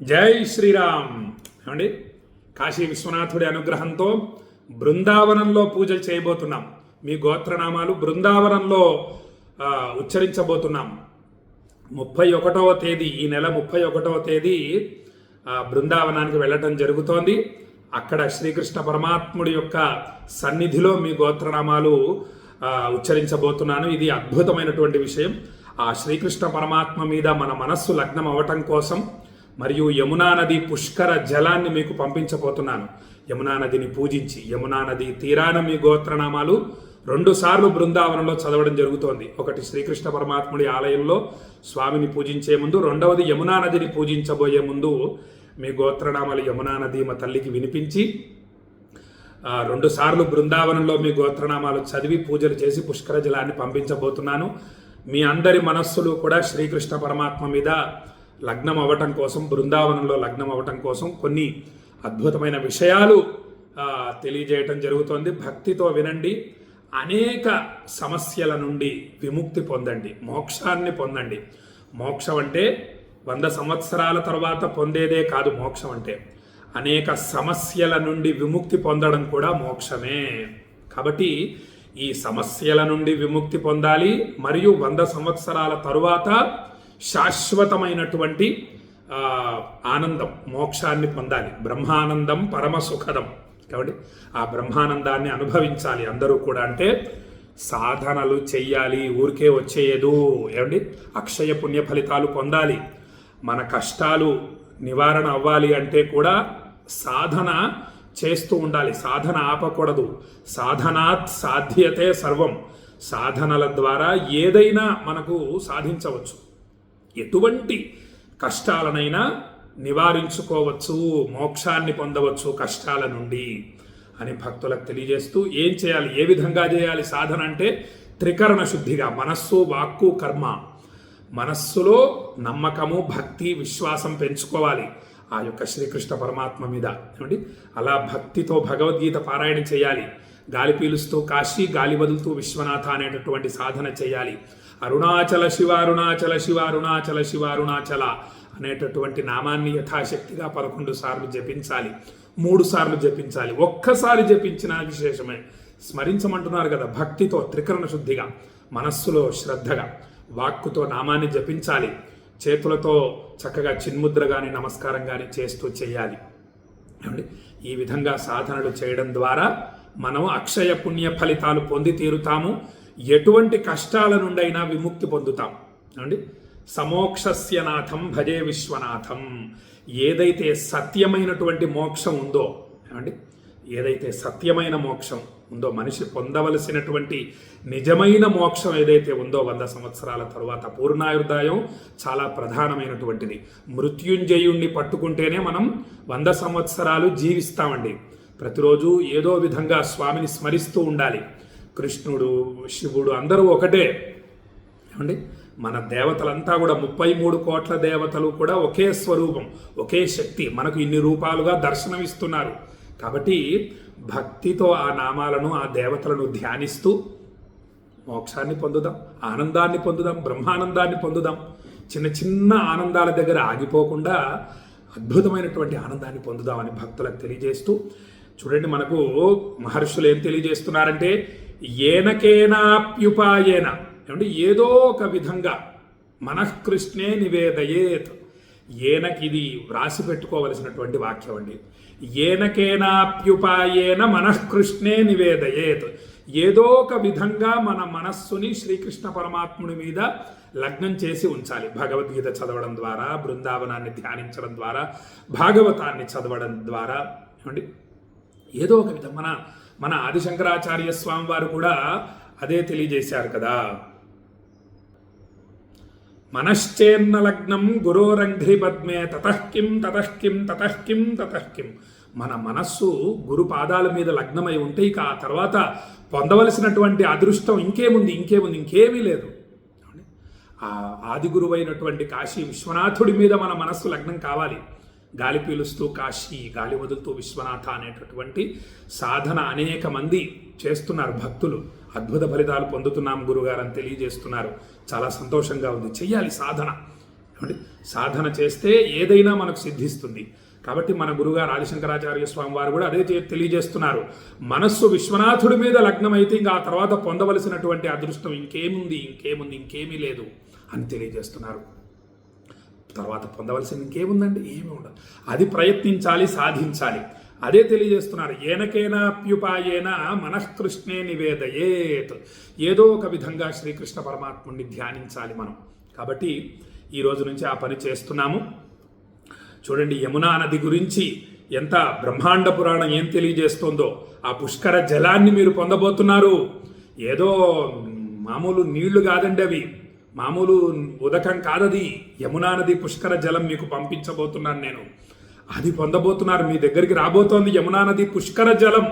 జై శ్రీరామ్. ఏమండి, కాశీ విశ్వనాథుడి అనుగ్రహంతో బృందావనంలో పూజలు చేయబోతున్నాం. మీ గోత్రనామాలు బృందావనంలో ఉచ్చరించబోతున్నాం. 31వ తేదీ, ఈ నెల 31వ తేదీ బృందావనానికి వెళ్ళటం జరుగుతోంది. అక్కడ శ్రీకృష్ణ పరమాత్ముడి యొక్క సన్నిధిలో మీ గోత్రనామాలు ఉచ్చరించబోతున్నాను. ఇది అద్భుతమైనటువంటి విషయం. ఆ శ్రీకృష్ణ పరమాత్మ మీద మన మనస్సు లగ్నం అవ్వటం కోసం మరియు యమునా నది పుష్కర జలాన్ని మీకు పంపించబోతున్నాను. యమునా నదిని పూజించి యమునా నది తీరాన మీ గోత్రనామాలు 2 సార్లు బృందావనంలో చదవడం జరుగుతోంది. ఒకటి శ్రీకృష్ణ పరమాత్ముడి ఆలయంలో స్వామిని పూజించే ముందు, రెండవది యమునా నదిని పూజించబోయే ముందు మీ గోత్రనామాలు యమునా నది మా తల్లికి వినిపించి 2 సార్లు బృందావనంలో మీ గోత్రనామాలు చదివి పూజలు చేసి పుష్కర జలాన్ని పంపించబోతున్నాను. మీ అందరి మనస్సులు కూడా శ్రీకృష్ణ పరమాత్మ మీద లగ్నం అవ్వటం కోసం, బృందావనంలో లగ్నం అవ్వటం కోసం కొన్ని అద్భుతమైన విషయాలు తెలియజేయటం జరుగుతోంది. భక్తితో వినండి. అనేక సమస్యల నుండి విముక్తి పొందండి, మోక్షాన్ని పొందండి. మోక్షం అంటే 100 సంవత్సరాల తర్వాత పొందేదే కాదు. మోక్షం అంటే అనేక సమస్యల నుండి విముక్తి పొందడం కూడా మోక్షమే. కాబట్టి ఈ సమస్యల నుండి విముక్తి పొందాలి మరియు 100 సంవత్సరాల తరువాత శాశ్వతమైనటువంటి ఆనందం, మోక్షాన్ని పొందాలి. బ్రహ్మానందం పరమ సుఖదం. కాబట్టి ఆ బ్రహ్మానందాన్ని అనుభవించాలి అందరూ కూడా. అంటే సాధనలు చెయ్యాలి, ఊరికే వచ్చేయదు. ఏమండి, అక్షయ పుణ్య ఫలితాలు పొందాలి. మన కష్టాలు నివారణ అవ్వాలి అంటే కూడా సాధన చేస్తూ ఉండాలి. సాధన ఆపకూడదు. సాధనాత్ సాధ్యతే సర్వం. సాధనల ద్వారా ఏదైనా మనకు సాధించవచ్చు. ఎటువంటి కష్టాలనైనా నివారించుకోవచ్చు, మోక్షాన్ని పొందవచ్చు కష్టాల నుండి అని భక్తులకు తెలియజేస్తూ, ఏం చేయాలి, ఏ విధంగా చేయాలి సాధన అంటే త్రికరణ శుద్ధిగా, మనస్సు వాక్కు కర్మ. మనస్సులో నమ్మకము, భక్తి, విశ్వాసం పెంచుకోవాలి ఆ యొక్క శ్రీకృష్ణ పరమాత్మ మీద. ఏమండి, అలా భక్తితో భగవద్గీత పారాయణ చేయాలి. గాలి పీలుస్తూ కాశీ, గాలి వదులుతూ విశ్వనాథ అనేటటువంటి సాధన చేయాలి. అరుణాచల శివ అరుణాచల శివ అరుణాచల శివ అరుణాచల అనేటటువంటి నామాన్ని యథాశక్తిగా 11 సార్లు జపించాలి, 3 సార్లు జపించాలి. ఒక్కసారి జపించిన విశేషమే. స్మరించమంటున్నారు కదా, భక్తితో త్రికరణ శుద్ధిగా, మనస్సులో శ్రద్ధగా, వాక్కుతో నామాన్ని జపించాలి. చేతులతో చక్కగా చిన్ముద్ర కానీ నమస్కారం కానీ చేస్తూ చేయాలి. ఈ విధంగా సాధనలు చేయడం ద్వారా మనం అక్షయ పుణ్య ఫలితాలు పొంది తీరుతాము. ఎటువంటి కష్టాల నుండైనా విముక్తి పొందుతాం. అండి, సమోక్షస్య నాథం భజే విశ్వనాథం. ఏదైతే సత్యమైనటువంటి మోక్షం ఉందో, ఏమండి, ఏదైతే సత్యమైన మోక్షం ఉందో, మనిషి పొందవలసినటువంటి నిజమైన మోక్షం ఏదైతే ఉందో 100 సంవత్సరాల తరువాత పూర్ణాయుర్దాయం చాలా ప్రధానమైనటువంటిది. మృత్యుంజయుణ్ణి పట్టుకుంటేనే మనం 100 సంవత్సరాలు జీవిస్తామండి. ప్రతిరోజు ఏదో విధంగా స్వామిని స్మరిస్తూ ఉండాలి. కృష్ణుడు, శివుడు అందరూ ఒకటే. ఏమండి, మన దేవతలంతా కూడా 33 కోట్ల దేవతలు కూడా ఒకే స్వరూపం, ఒకే శక్తి. మనకు ఇన్ని రూపాలుగా దర్శనమిస్తున్నారు. కాబట్టి భక్తితో ఆ నామాలను, ఆ దేవతలను ధ్యానిస్తూ మోక్షాన్ని పొందుదాం, ఆనందాన్ని పొందుదాం, బ్రహ్మానందాన్ని పొందుదాం. చిన్న చిన్న ఆనందాల దగ్గర ఆగిపోకుండా అద్భుతమైనటువంటి ఆనందాన్ని పొందుదామని భక్తులకు తెలియజేస్తూ, చూడండి, మనకు మహర్షులు ఏం తెలియజేస్తున్నారంటే, ఏనకేనాప్యుపాయేన, ఏమంటే ఏదో ఒక విధంగా మనఃకృష్ణే నివేదయేత్. ఏనకిది వ్రాసి పెట్టుకోవలసినటువంటి వాక్యం అండి. ఏనకేనాప్యుపాయేన మనఃకృష్ణే నివేదయేత్. ఏదో ఒక విధంగా మన మనస్సుని శ్రీకృష్ణ పరమాత్ముడి మీద లగ్నం చేసి ఉంచాలి. భగవద్గీత చదవడం ద్వారా, బృందావనాన్ని ధ్యానించడం ద్వారా, భాగవతాన్ని చదవడం ద్వారా. ఏమండి, ఏదో ఒక విధం మన ఆదిశంకరాచార్య స్వామి వారు కూడా అదే తెలియజేశారు కదా. మనశ్చేన్న లగ్నం గురోరంఘ్రి పద్మే తతఃకిం తతఃకిం తతఃకిం తతఃకిం. మన మనస్సు గురు పాదాల మీద లగ్నమై ఉంటే ఇక ఆ తర్వాత పొందవలసినటువంటి అదృష్టం ఇంకేమీ లేదు. ఆ ఆది గురువైనటువంటి కాశీ విశ్వనాథుడి మీద మన మనస్సు లగ్నం కావాలి. గాలి పీలుస్తూ కాశీ, గాలి వదులుతూ విశ్వనాథ అనేటటువంటి సాధన అనేక మంది చేస్తున్నారు భక్తులు. అద్భుత ఫలితాలు పొందుతున్నాం గురుగారు అని తెలియజేస్తున్నారు. చాలా సంతోషంగా ఉంది. చెయ్యాలి సాధన. ఏమండి సాధన చేస్తే ఏదైనా మనకు సిద్ధిస్తుంది. కాబట్టి మన గురుగారు ఆదిశంకరాచార్య స్వామి వారు కూడా అదే తెలియజేస్తున్నారు. మనస్సు విశ్వనాథుడి మీద లగ్నమైతే ఇంకా ఆ తర్వాత పొందవలసినటువంటి అదృష్టం ఇంకేమీ లేదు అని తెలియజేస్తున్నారు. తర్వాత పొందవలసింది ఇంకేముందండి? ఏమీ ఉండదు. అది ప్రయత్నించాలి, సాధించాలి. అదే తెలియజేస్తున్నారు. ఏనకేనాప్యుపాయేన మనఃకృష్ణే నివేదయేత్. ఏదో ఒక విధంగా శ్రీకృష్ణ పరమాత్ముడిని ధ్యానించాలి మనం. కాబట్టి ఈ రోజు నుంచి ఆ పని చేస్తున్నాము. చూడండి, యమునా నది గురించి ఎంత బ్రహ్మాండ పురాణం ఏం తెలియజేస్తోందో. ఆ పుష్కర జలాన్ని మీరు పొందబోతున్నారు. ఏదో మామూలు నీళ్లు కాదండి, అవి మామూలు ఉదకం కాదది. యమునా నది పుష్కర జలం మీకు పంపించబోతున్నాను నేను. అది పొందబోతున్నారు. మీ దగ్గరికి రాబోతోంది యమునా నది పుష్కర జలం.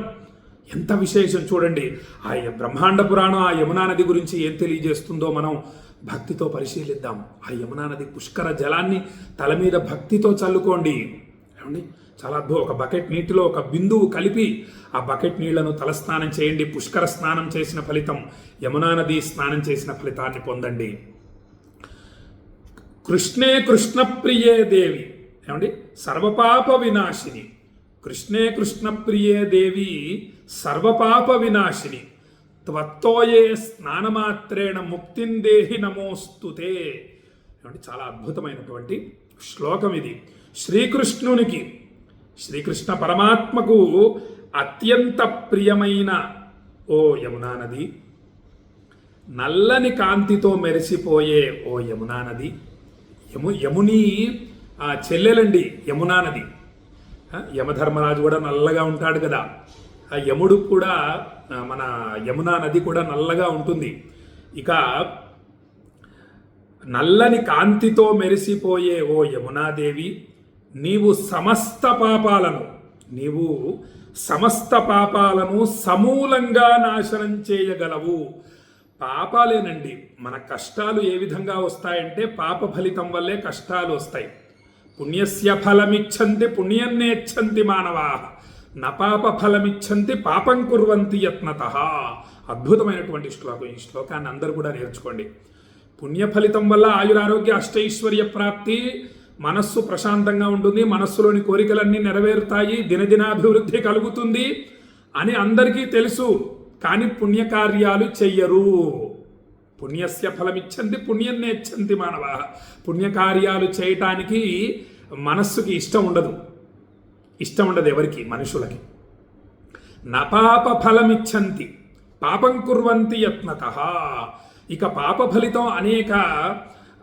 ఎంత విశేషం చూడండి. ఆ బ్రహ్మాండ పురాణం ఆ యమునా నది గురించి ఏం తెలియజేస్తుందో మనం భక్తితో పరిశీలిద్దాం. ఆ యమునా నది పుష్కర జలాన్ని తల మీద భక్తితో చల్లుకోండి. ఏమండి చాలా అద్భుతం. ఒక బకెట్ నీటిలో ఒక బిందువు కలిపి ఆ బకెట్ నీళ్లను తలస్నానం చేయండి. పుష్కర స్నానం చేసిన ఫలితం, యమునా నది స్నానం చేసిన ఫలితాన్ని పొందండి. కృష్ణే కృష్ణప్రియే దేవి, ఏమండి సర్వపాప వినాశిని. కృష్ణే కృష్ణప్రియే దేవి సర్వపాప వినాశిని. త్వత్తోయే స్నానమాత్రేణ ముక్తిందేహి నమోస్తుతే. ఏమంటే చాలా అద్భుతమైనటువంటి శ్లోకం ఇది. శ్రీకృష్ణునికి, శ్రీకృష్ణ పరమాత్మకు అత్యంత ప్రియమైన ఓ యమునా నది, నల్లని కాంతితో మెరిసిపోయే ఓ యమునా నది. యముని చెల్లెలండి యమునా నది. యమధర్మరాజు కూడా నల్లగా ఉంటాడు కదా, ఆ యముడు కూడా మన యమునా నది కూడా నల్లగా ఉంటుంది. ఇక నల్లని కాంతితో మెరిసిపోయే ఓ యమునాదేవి, నీవు సమస్త పాపాలను సమూలంగా నాశనం చేయగలవు. పాపాలేనండి మన కష్టాలు ఏ విధంగా వస్తాయంటే పాప ఫలితం వల్లే కష్టాలు వస్తాయి. పుణ్యస్య ఫలమిచ్చంతి పుణ్యన్నేచ్చంతి మానవా, నపాప ఫలమిచ్చంతి పాపం కుర్వంతి యత్నతః. అద్భుతమైనటువంటి శ్లోకం. ఈ శ్లోకాన్ని అందరూ కూడా నేర్చుకోండి. పుణ్య ఫలితం వల్ల ఆయురారోగ్య అష్టైశ్వర్య ప్రాప్తి, మనస్సు ప్రశాంతంగా ఉంటుంది, మనస్సులోని కోరికలన్నీ నెరవేరుతాయి, దినదినాభివృద్ధి కలుగుతుంది అని అందరికీ తెలుసు. కానీ పుణ్యకార్యాలు చెయ్యరు. పుణ్యస్య ఫలమిచ్చంతి పుణ్యన్నేచ్చంతి మానవ. పుణ్యకార్యాలు చేయటానికి మనస్సుకి ఇష్టం ఉండదు ఎవరికి, మనుషులకి. నపాప ఫలమిచ్చంతి పాపం కుర్వంతి యత్నతః. ఇక పాప ఫలితం అనేక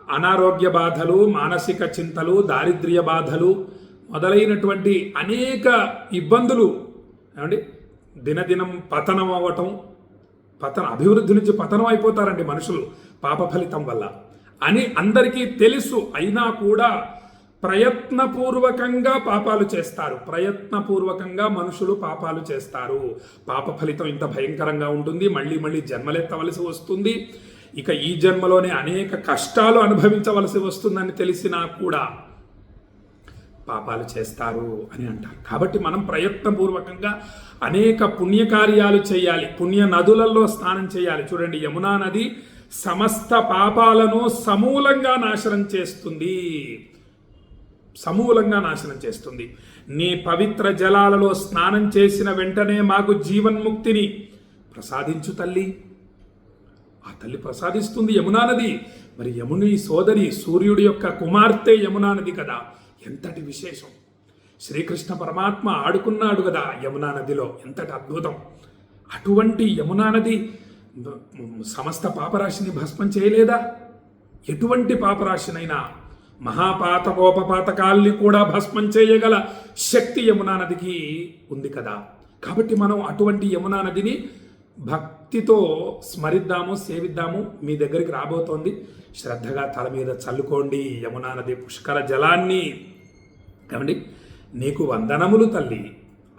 అనారోగ్య బాధలు, మానసిక చింతలు, దారిద్ర్య బాధలు మొదలైనటువంటి అనేక ఇబ్బందులు. ఏమండి దినదినం పతనం అవ్వటం, అభివృద్ధి నుంచి పతనం అయిపోతారండి మనుషులు పాప ఫలితం వల్ల అని అందరికీ తెలుసు. అయినా కూడా ప్రయత్నపూర్వకంగా పాపాలు చేస్తారు. ప్రయత్నపూర్వకంగా మనుషులు పాపాలు చేస్తారు. పాప ఫలితం ఇంత భయంకరంగా ఉంటుంది. మళ్ళీ జన్మలెత్తవలసి వస్తుంది. ఇక ఈ జన్మలోనే అనేక కష్టాలు అనుభవించవలసి వస్తుందని తెలిసినా కూడా పాపాలు చేస్తారు అని అంటారు. కాబట్టి మనం ప్రయత్నపూర్వకంగా అనేక పుణ్యకార్యాలు చేయాలి. పుణ్య నదులలో స్నానం చేయాలి. చూడండి, యమునా నది సమస్త పాపాలను సమూలంగా నాశనం చేస్తుంది. నీ పవిత్ర జలాలలో స్నానం చేసిన వెంటనే మాకు జీవన్ముక్తిని ప్రసాదించు తల్లి. ఆ తల్లి ప్రసాదిస్తుంది యమునా నది. మరి యముని సోదరి, సూర్యుడి యొక్క కుమార్తె యమునా నది కదా, ఎంతటి విశేషం. శ్రీకృష్ణ పరమాత్మ ఆడుకున్నాడు కదా యమునా నదిలో, ఎంతటి అద్భుతం. అటువంటి యమునా నది సమస్త పాపరాశిని భస్మం చేయలేదా? ఎటువంటి పాపరాశినైనా, మహాపాతకోపపాతకాల్ని కూడా భస్మం చేయగల శక్తి యమునా నదికి ఉంది కదా. కాబట్టి మనం అటువంటి యమునా నదిని భక్తితో స్మరిద్దాము, సేవిద్దాము. మీ దగ్గరికి రాబోతోంది, శ్రద్ధగా తల మీద చల్లుకోండి యమునా నది పుష్కర జలాన్ని. ఏమండి నీకు వందనములు తల్లి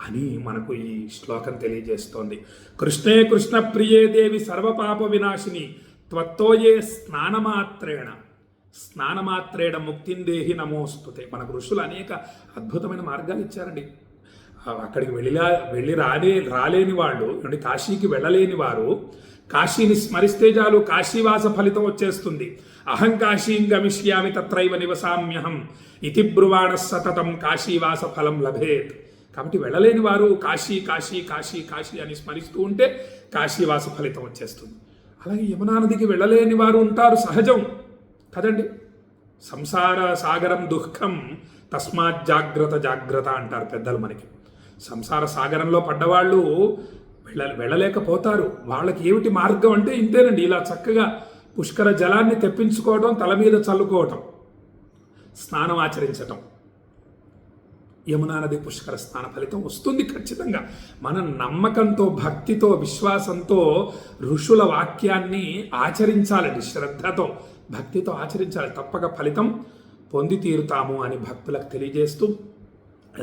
అని మనకు ఈ శ్లోకం తెలియజేస్తోంది. కృష్ణే కృష్ణ ప్రియే దేవి సర్వపాప వినాశిని త్వత్తోయే స్నానమాత్రేణ ముక్తిందేహి నమోస్తుతే. మనకు ఋషులు అనేక అద్భుతమైన మార్గాలు ఇచ్చారండి. అక్కడికి రాలేని వాళ్ళు, కాశీకి వెళ్ళలేని వారు కాశీని స్మరిస్తే చాలు కాశీవాస ఫలితం వచ్చేస్తుంది. అహం కాశీం గమిష్యామి తత్రైవ నివసామ్యహం ఇతి బ్రువాణ సతతం కాశీవాస ఫలం లభేత్. కాబట్టి వెళ్ళలేని వారు కాశీ కాశీ కాశీ కాశీ అని స్మరిస్తూ ఉంటే కాశీవాస ఫలితం వచ్చేస్తుంది. అలాగే యమునా నదికి వెళ్ళలేని వారు ఉంటారు, సహజం కదండి. సంసార సాగరం దుఃఖం తస్మాత్ జాగ్రత్త జాగ్రత్త అంటారు పెద్దలు మనకి. సంసార సాగరంలో పడ్డవాళ్ళు వెళ్ళలేకపోతారు. వాళ్ళకి ఏమిటి మార్గం అంటే ఇంతేనండి, ఇలా చక్కగా పుష్కర జలాన్ని తెప్పించుకోవడం, తల మీద చల్లుకోవటం, స్నానం ఆచరించటం. యమునా నది పుష్కర స్నాన ఫలితం వస్తుంది ఖచ్చితంగా. మన నమ్మకంతో, భక్తితో, విశ్వాసంతో ఋషుల వాక్యాన్ని ఆచరించాలండి. శ్రద్ధతో, భక్తితో ఆచరించాలి. తప్పక ఫలితం పొంది తీరుతాము అని భక్తులకు తెలియజేస్తూ,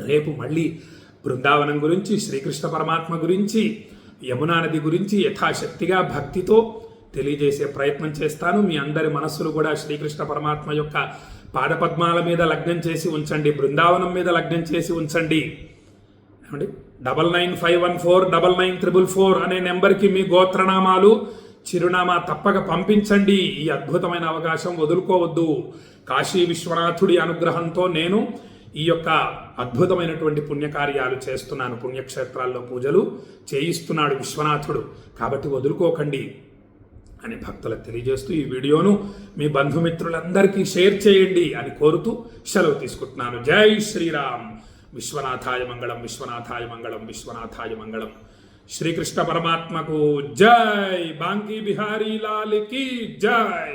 రేపు మళ్ళీ బృందావనం గురించి, శ్రీకృష్ణ పరమాత్మ గురించి, యమునా నది గురించి యథాశక్తిగా భక్తితో తెలియజేసే ప్రయత్నం చేస్తాను. మీ అందరి మనస్సులు కూడా శ్రీకృష్ణ పరమాత్మ యొక్క పాదపద్మాల మీద లగ్నం చేసి ఉంచండి, బృందావనం మీద లగ్నం చేసి ఉంచండి. ఏమండి, 9951499444 అనే నెంబర్కి మీ గోత్రనామాలు, చిరునామా తప్పక పంపించండి. ఈ అద్భుతమైన అవకాశం వదులుకోవద్దు. కాశీ విశ్వనాథుడి అనుగ్రహంతో నేను ఈ యొక్క అద్భుతమైనటువంటి పుణ్యకార్యాలు చేస్తున్నాను. పుణ్యక్షేత్రాల్లో పూజలు చేయిస్తున్నాడు విశ్వనాథుడు, కాబట్టి వదులుకోకండి అని భక్తులకు తెలియజేస్తూ ఈ వీడియోను మీ బంధుమిత్రులందరికీ షేర్ చేయండి అని కోరుతూ సెలవు తీసుకుంటున్నాను. జై శ్రీరామ్. విశ్వనాథాయ మంగళం, విశ్వనాథాయ మంగళం, విశ్వనాథాయ మంగళం. శ్రీకృష్ణ పరమాత్మకు జై. బాంకీ బిహారీ లాల్ కీ జై.